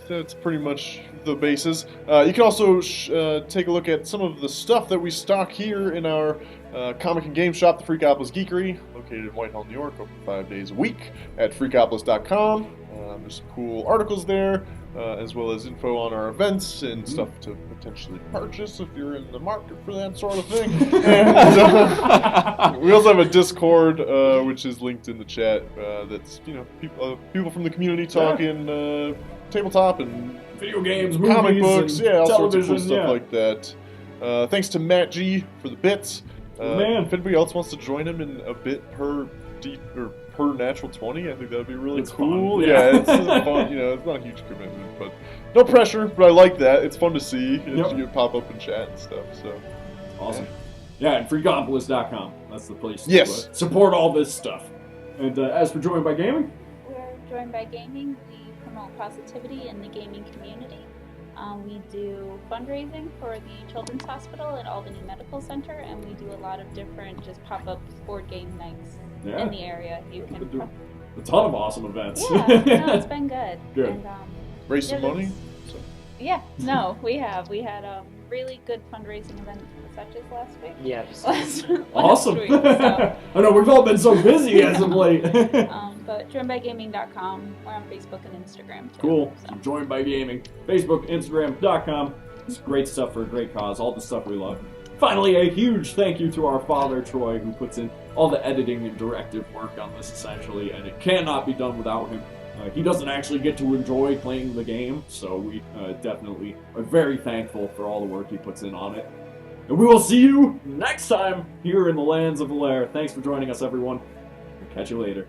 That's pretty much the bases. You can also take a look at some of the stuff that we stock here in our comic and game shop, the Freakopolis Geekery, located in Whitehall, New York, open 5 days a week at freakopolis.com. There's some cool articles there, as well as info on our events and stuff to potentially purchase if you're in the market for that sort of thing. And we also have a Discord, which is linked in the chat. That's people from the community talking tabletop and Video games, comic movies, books, and all sorts of television, cool stuff like that. Thanks to Matt G for the bits. Man. If anybody else wants to join him in a bit per natural 20, I think that would be really It's cool. fun, Yeah, yeah. it's fun. It's not a huge commitment, but no pressure. But I like that. It's fun to see. Yep. You pop up in chat and stuff. So Awesome. Yeah, and freakopolis.com. That's the place to Yes. support all this stuff. And as for Joined by Gaming, We're joined by gaming. We promote positivity in the gaming community. We do fundraising for the Children's Hospital at Albany Medical Center, and we do a lot of different just pop-up board game nights yeah, in the area. You we can. do a ton of awesome events. Yeah, no, it's been good. Good. And, raise some Yeah, money. yeah, no, we have. We had a really good fundraising event, such as last week. Yeah, just Last Awesome. week, so. I know we've all been so busy as of late. But joinedbygaming.com. We're on Facebook and Instagram too. Cool. So. Joined by Gaming. Facebook, Instagram.com. It's great stuff for a great cause. All the stuff we love. Finally, a huge thank you to our father, Troy, who puts in all the editing and directive work on this, essentially, and it cannot be done without him. He doesn't actually get to enjoy playing the game, so we definitely are very thankful for all the work he puts in on it. And we will see you next time here in the Lands of Alaire. Thanks for joining us, everyone. Catch you later.